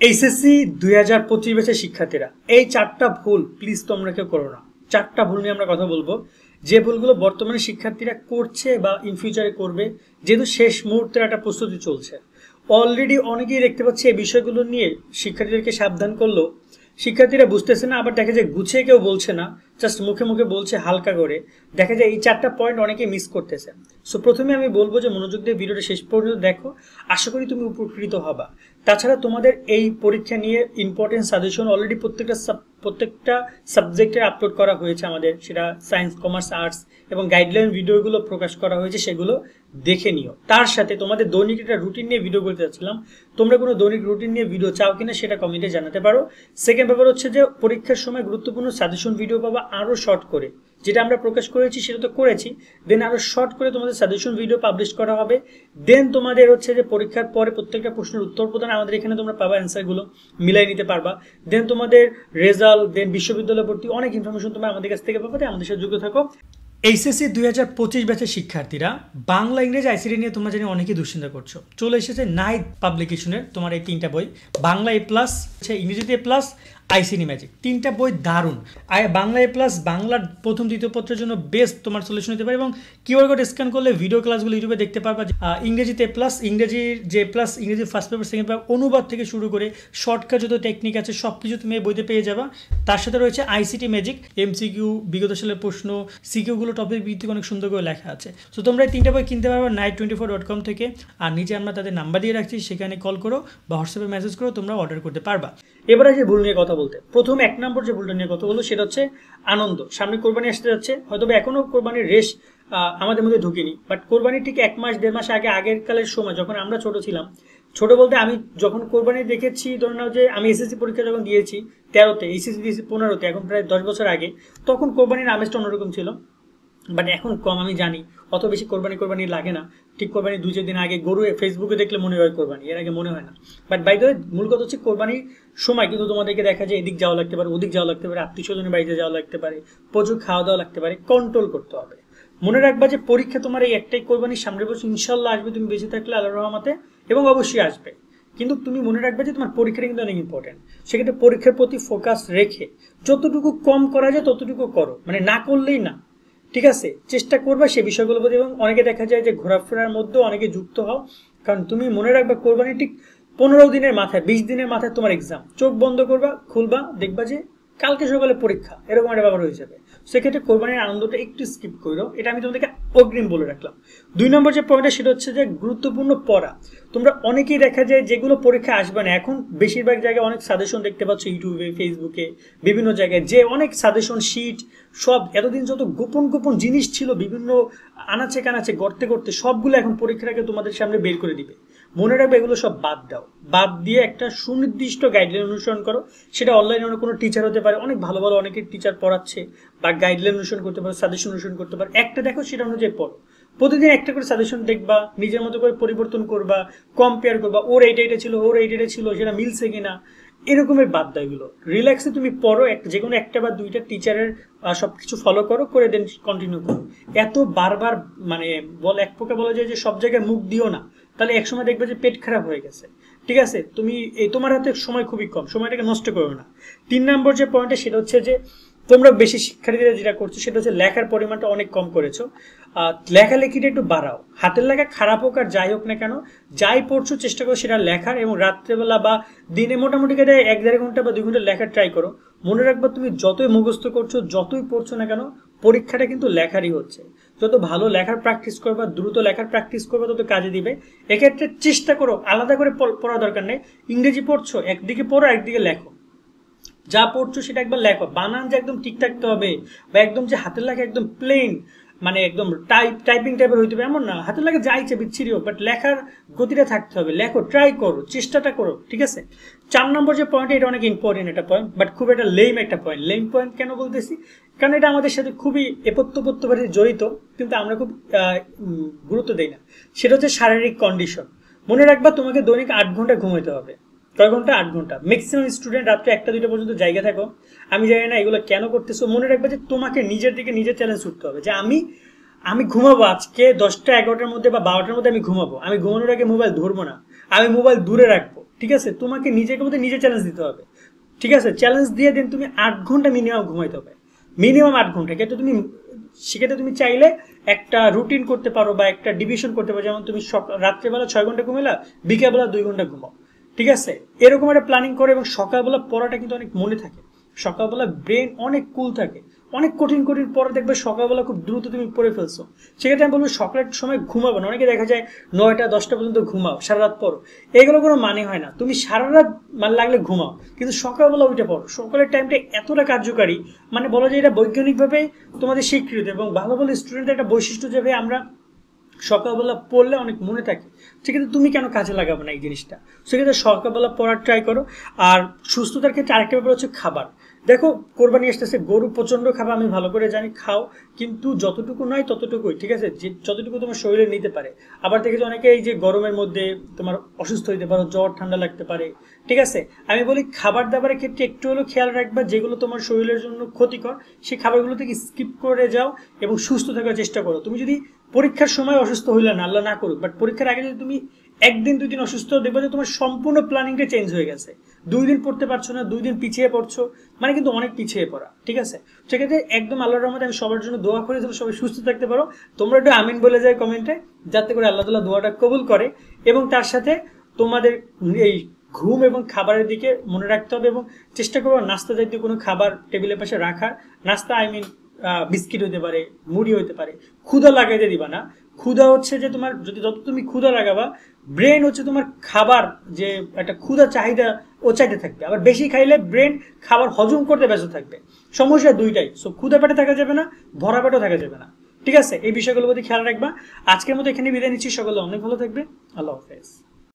HSC 2025 ব্যাচের শিক্ষার্থীরা এই চারটা ভুল প্লিজ তোমরা কেউ করো না। চারটা ভুল নিয়ে আমরা কথা বলবো, যে ভুলগুলো বর্তমানে শিক্ষার্থীরা করছে বা ইন ফিউচারে করবে, যেহেতু শেষ মুহূর্তের একটা প্রস্তুতি চলছে। অলরেডি অনেকেই দেখতে পাচ্ছি এই বিষয়গুলো নিয়ে শিক্ষার্থীদেরকে সাবধান করলো, শিক্ষার্থীরা বুঝতেছে না, আবার দেখা যায় গুছিয়ে কেউ বলছে না, জাস্ট মুখে মুখে বলছে হালকা করে। দেখা যায় এই চারটা পয়েন্ট অনেকে মিস করতেছে। সো প্রথমে আমি বলবো যে মনোযোগ দিয়ে ভিডিওটা শেষ পর্যন্ত দেখো, আশা করি তুমি উপকৃত হবা। তাছাড়া তোমাদের এই পরীক্ষা নিয়ে ইম্পর্টেন্ট সাজেশন অলরেডি প্রত্যেকটা সাবজেক্টে আপলোড করা হয়েছে আমাদের, সেটা সায়েন্স, কমার্স, আর্টস, এবং গাইডলাইন ভিডিওগুলো প্রকাশ করা হয়েছে, সেগুলো দেখে নিও। তার সাথে তোমাদের দৈনিক একটা রুটিন নিয়ে ভিডিও করতে চাচ্ছিলাম, তোমরা কোনো দৈনিক রুটিন নিয়ে ভিডিও চাও কিনা সেটা কমেন্টে জানাতে পারো। সেকেন্ড ব্যাপার হচ্ছে যে পরীক্ষার সময় গুরুত্বপূর্ণ সাজেশন ভিডিও পাবা আরও শর্ট করে, যেটা আমরা প্রকাশ করেছি সেটা তো করেছি, দেন আরও শর্ট করে তোমাদের সাজেশন ভিডিও পাবলিশ করা হবে। দেন তোমাদের হচ্ছে যে পরীক্ষার পরে প্রত্যেকটা প্রশ্নের উত্তর প্রদান আমাদের এখানে তোমরা পাবা, অ্যান্সারগুলো মিলাই নিতে পারবা। দেন তোমাদের রেজাল্ট, দেন বিশ্ববিদ্যালয় ভর্তি অনেক ইনফরমেশন তোমরা আমাদের কাছ থেকে পাবে। আমাদের সাথে যুক্ত থাকো। এইচএসসি 2025 ব্যাচের শিক্ষার্থীরা বাংলা, ইংরেজি, আইসিটি নিয়ে তোমরা জানি অনেকেই দুশ্চিন্তা করছো। চলে এসেছে নাইট পাবলিকেশনের তোমার এই তিনটা বই, বাংলা A+, ইংরেজিতে A+, আইসিটি ম্যাজিক। তিনটা বই দারুণ। বাংলা A+, বাংলার প্রথম দ্বিতীয় পত্রের জন্য বেস্ট তোমার সলিউশন হতে পারে, এবং কিউআর কোড স্ক্যান করলে ভিডিও ক্লাসগুলো ইউটিউবে দেখতে পারবা। ইংরেজিতে A+, ইংরেজির যে A+, ইংরেজি ফার্স্ট পেপার, সেকেন্ড পেপার, অনুবাদ থেকে শুরু করে শর্টকাট যত টেকনিক আছে সব কিছু তুমি এই বইতে পেয়ে যাবা। তার সাথে রয়েছে আইসিটি ম্যাজিক, MCQ, বিগত সালের প্রশ্ন, সিকিউগুলো টপিক ভিত্তিক অনেক সুন্দর করে লেখা আছে। তো তোমরা এই তিনটা বই কিনতে পারবে night24.com থেকে। আর নিচে আমরা তাদের নাম্বার দিয়ে রাখছি, সেখানে কল করো বা হোয়াটসঅ্যাপে মেসেজ করো, তোমরা অর্ডার করতে পারবা। এবার আসে ভুল নিয়ে কথা বলতে। প্রথম 1 নম্বর যে ভুলটা নিয়ে কথা বলবো সেটা হচ্ছে আনন্দ। সামনে কোরবানি আসতে যাচ্ছে, হয়তো এখনো কোরবানির রেশ আমাদের মধ্যে ঢুকেনি, বাট কোরবানির ঠিক 1 মাস 1.5 মাস আগে, আগের কালের সময় যখন আমরা ছোট ছিলাম, ছোট বলতে আমি যখন কোরবানি দেখেছি, ধরে নাও যে আমি এসএসসি পরীক্ষা যখন দিয়েছি 13তে, এইচএসসি দিয়েছি 15তে, এখন প্রায় 10 বছর আগে, তখন কোরবানির আমেজটা অন্যরকম ছিল। বাট এখন কম, আমি জানি অত বেশি কোরবানি লাগে না। ঠিক কোরবানি 2-4 দিন আগে গরু ফেসবুকে দেখলে মনে হয় কোরবানি, এর আগে মনে হয় না। বাট বাই দ্য ওয়ে, মূল কথা হচ্ছে কোরবানির সময় কিন্তু তোমাদেরকে দেখা যায় এদিক যাওয়া লাগতে পারে, ওদিক যাওয়া লাগতে পারে, আত্মীয় স্বজনের বাড়িতে যাওয়া লাগতে পারে, প্রচুর খাওয়া দাওয়া লাগতে পারে, কন্ট্রোল করতে হবে। মনে রাখবা যে পরীক্ষা তোমার এই একটাই কোরবানি, সামনের বছর ইনশাল্লাহ আসবে, তুমি বেঁচে থাকলে আল্লাহর রহমতে, এবং অবশ্যই আসবে। কিন্তু তুমি মনে রাখবে যে তোমার পরীক্ষাটা কিন্তু অনেক ইম্পর্টেন্ট। সেক্ষেত্রে পরীক্ষার প্রতি ফোকাস রেখে যতটুকু কম করা যায় ততটুকু করো, মানে না করলেই না, ঠিক আছে? চেষ্টা করবা সে বিষয়গুলো প্রতি। এবং অনেকে দেখা যায় যে ঘোরাফেরার মধ্যেও অনেকে যুক্ত হও, কারণ তুমি মনে রাখবা কোরবানি ঠিক 15 দিনের মাথায়, 20 দিনের মাথায় তোমার এক্সাম। চোখ বন্ধ করবা, খুলবা, দেখবা যে কালকে সকালে পরীক্ষা, এরকম একটা ব্যাপার হয়ে যাবে। সেক্ষেত্রে কোরবানির আনন্দটা একটু স্কিপ করো, এটা আমি তোমাদেরকে অগ্রিম বলে রাখলাম। 2 নম্বর যে পয়েন্টটা সেটা হচ্ছে যে গুরুত্বপূর্ণ পড়া। তোমরা অনেকেই দেখা যায় যেগুলো পরীক্ষা আসবে না, এখন বেশিরভাগ জায়গায় অনেক সাজেশন দেখতে পাচ্ছ ইউটিউবে, ফেসবুকে, বিভিন্ন জায়গায়, যে অনেক সাজেশন শিট, সব এতদিন যত গোপন জিনিস ছিল বিভিন্ন আনাচে কানাচে গড়তে করতে, সবগুলো এখন পরীক্ষার আগে তোমাদের সামনে বের করে দিবে। মনে রাখবে এগুলো সব বাদ দাও, বাদ দিয়ে একটা সুনির্দিষ্ট গাইডলাইন অনুসরণ করো। সেটা অনলাইনে অন্য কোনো টিচার হতে পারে, অনেক ভালো ভালো অনেকে টিচার পড়াচ্ছে, বা গাইডলাইন অনুসরণ করতে পারো, সাজেশন অনুসরণ করতে পারো। একটা দেখো, সেটা অনুযায়ী পড়ো। প্রতিদিন একটা করে সাজেশন দেখবা, নিজের মতো করে পরিবর্তন করবা, কম্পেয়ার করবা, ওর এইটা ছিল, ওর এইটা ছিল, সেটা মিলছে কিনা, এরকমের বাদ দাও এগুলো। রিল্যাক্সে তুমি পড়ো, যে কোনো একটা বা দুইটা টিচারের সবকিছু ফলো করে দেন কন্টিনিউ করো। এত বারবার মানে এক প্রকার বলা যায় যে সব জায়গায় মুখ দিও না, তাহলে একসময় দেখবে যে পেট খারাপ হয়ে গেছে। ঠিক আছে? তুমি তোমার হাতে সময় খুবই কম, সময়টাকে নষ্ট করো না। 3 নম্বর যে পয়েন্টটা সেটা হচ্ছে যে তোমরা বেশি শিক্ষার্থীরা যেটা করছো সেটা হচ্ছে লেখার পরিমাণটা অনেক কম করেছো। লেখালেখিটা একটু বাড়াও। হাতের লেখা খারাপ হোক আর যাই হোক না কেন, যাই পড়ছো চেষ্টা করো সেটা লেখার, এবং রাত্রেবেলা বা দিনে মোটামুটি 1-1.5 ঘন্টা বা 2 ঘন্টা লেখার ট্রাই করো। মনে রাখবা তুমি যতই মুখস্থ করছো, যতই পড়ছো না কেন, পরীক্ষাটা কিন্তু লেখারই হচ্ছে। যত ভালো লেখার প্র্যাকটিস করবা, দ্রুত লেখার প্র্যাকটিস করবা, তত কাজে দিবে। এক্ষেত্রে চেষ্টা করো আলাদা করে পড়া দরকার নেই। ইংরেজি পড়ছো, একদিকে পড়ো, একদিকে লেখো। যা পড়ছো সেটা একবার লেখো। বানান যে একদম ঠিক থাকতে হবে, বা একদম যে হাতের লেখা একদম প্লেন, মানে একদম টাইপিং টাইপের হইতে হবে এমন না। হাতের লেখা যা ইচ্ছে বিচ্ছিরি হোক, বাট লেখার গতিটা থাকতে হবে। লেখো, ট্রাই করো, চেষ্টাটা করো, ঠিক আছে? 4 নম্বর যে পয়েন্ট, এটা অনেক ইম্পর্টেন্ট একটা পয়েন্ট, বাট খুব একটা লেম একটা পয়েন্ট। লেম পয়েন্ট কেন বলতেছি? কারণ এটা আমাদের সাথে খুবই এপত্যপত্যভাবে জড়িত, কিন্তু আমরা খুব গুরুত্ব দিই না। সেটা হচ্ছে শারীরিক কন্ডিশন। মনে রাখবা তোমাকে দৈনিক 8 ঘন্টা ঘুমাতে হবে। কয় ঘন্টা? 8 ঘন্টা। ম্যাক্সিমাম স্টুডেন্ট রাত্রে 1-2টা পর্যন্ত জায়গা থাকো। আমি জানি না এগুলো কেন করতেছো। মনে রাখবে যে তোমাকে নিজের দিকে নিজের চ্যালেঞ্জ করতে হবে, যে আমি ঘুমাবো আজকে 10টা 11টার মধ্যে বা 12টার মধ্যে আমি ঘুমাবো। আমি ঘুমানোর আগে মোবাইল ধরবো না, আমি মোবাইল দূরে রাখবো। ঠিক ঠিক আছে, তোমাকে নিজেকে মধ্যে নিজে চ্যালেঞ্জ দিতে হবে। ঠিক আছে, চ্যালেঞ্জ দিয়ে দেন তুমি 8 ঘন্টা মিনিমাম ঘুমাইতে হবে, মিনিমাম 8 ঘন্টা। কিন্তু তুমি সেক্ষেত্রে তুমি চাইলে একটা রুটিন করতে পারো বা একটা ডিভিশন করতে পারো, যেমন তুমি রাত্রেবেলা 6 ঘন্টা ঘুমাইলা, বিকেলবেলা 2 ঘন্টা ঘুমাও। ঠিক আছে, এরকম একটা প্ল্যানিং করে, এবং সকালবেলা পড়াটা কিন্তু অনেক মনে থাকে, সকালবেলা ব্রেন অনেক কুল থাকে, অনেক কঠিন কঠিন পড়া দেখবে সকালবেলা খুব দ্রুত তুমি পড়ে ফেলছো। সেক্ষেত্রে আমি বলবো সকালের সময় ঘুমাবো না, অনেকে দেখা যায় 9টা 10টা পর্যন্ত ঘুমাও, সারা রাত পড়ো, এগুলো কোনো মানে হয় না। তুমি সারা রাত মানে লাগলে ঘুমাও, কিন্তু সকালবেলা উঠে পড়ো। সকালের টাইমটা এতটা কার্যকারী, মানে বলা যায় এটা বৈজ্ঞানিকভাবে তোমাদের স্বীকৃত, এবং ভালো ভালো স্টুডেন্টের একটা বৈশিষ্ট্য যে ভাই আমরা সকালবেলা পড়লে অনেক মনে থাকে। সেক্ষেত্রে তুমি কেন কাজে লাগাবে না এই জিনিসটা? সেক্ষেত্রে সকালবেলা পড়ার ট্রাই করো। আর সুস্থতার ক্ষেত্রে আরেকটা ব্যাপার হচ্ছে খাবার। দেখো কোরবানি আসতেছে, গরু প্রচন্ড খাবার আমি ভালো করে জানি, খাও, কিন্তু যতটুকু নয় ততটুকুই, ঠিক আছে, যে যতটুকু তোমার শরীরে নিতে পারে। আবার দেখেছো অনেকে এই যে গরমের মধ্যে তোমার অসুস্থ হইতে পারো, জ্বর ঠান্ডা লাগতে পারে। ঠিক আছে, আমি বলি খাবার দাবারের ক্ষেত্রে একটু হলেও খেয়াল রাখবা, যেগুলো তোমার শরীরের জন্য ক্ষতিকর সেই খাবারগুলো থেকে স্কিপ করে যাও এবং সুস্থ থাকার চেষ্টা করো। তুমি যদি পরীক্ষার সময় অসুস্থ হইলে না, আল্লাহ না করুক, বাট পরীক্ষার আগে যদি তুমি 1 দিন 2 দিন অসুস্থ, দেখবে যে তোমার সম্পূর্ণ প্ল্যানিংটা চেঞ্জ হয়ে গেছে। 2 দিন পড়তে পারছো না, 2 দিন পিছিয়ে পড়ছো, মানে কিন্তু অনেক পিছিয়ে পড়া। ঠিক আছে, সেক্ষেত্রে একদম আল্লাহর রহমতে আমি সবার জন্য দোয়া করি যেন সবাই সুস্থ থাকতে পারো। তোমরা একটু আমিন বলে যায় কমেন্টে, যাতে করে আল্লাহ তাআলা দোয়াটা কবুল করে। এবং তার সাথে তোমাদের এই ঘুম এবং খাবারের দিকে মনে রাখতে হবে, এবং চেষ্টা করবো নাস্তা জাতীয় কোনো খাবার টেবিলের পাশে রাখার। নাস্তা বিস্কিট হতে পারে, মুড়ি হতে পারে, ক্ষুধা লাগাইতে দিবা না। ক্ষুধা হচ্ছে যে তোমার যত তুমি ক্ষুধা লাগাবা, ব্রেন হচ্ছে তোমার খাবার যে একটা ক্ষুধা চাহিদা ও চাইতে থাকবে। আবার বেশি খাইলে ব্রেন খাবার হজম করতে ব্যস্ত থাকবে। সমস্যা দুইটাই, সো ক্ষুধা পেটে থাকা যাবে না, ভরা পেটও থাকা যাবে না। ঠিক আছে, এই বিষয়গুলোর প্রতি খেয়াল রাখবা। আজকের মতো এখানে বিদায় নিচ্ছি, সকলে অনেক ভালো থাকবে, আল্লাহ হাফেজ।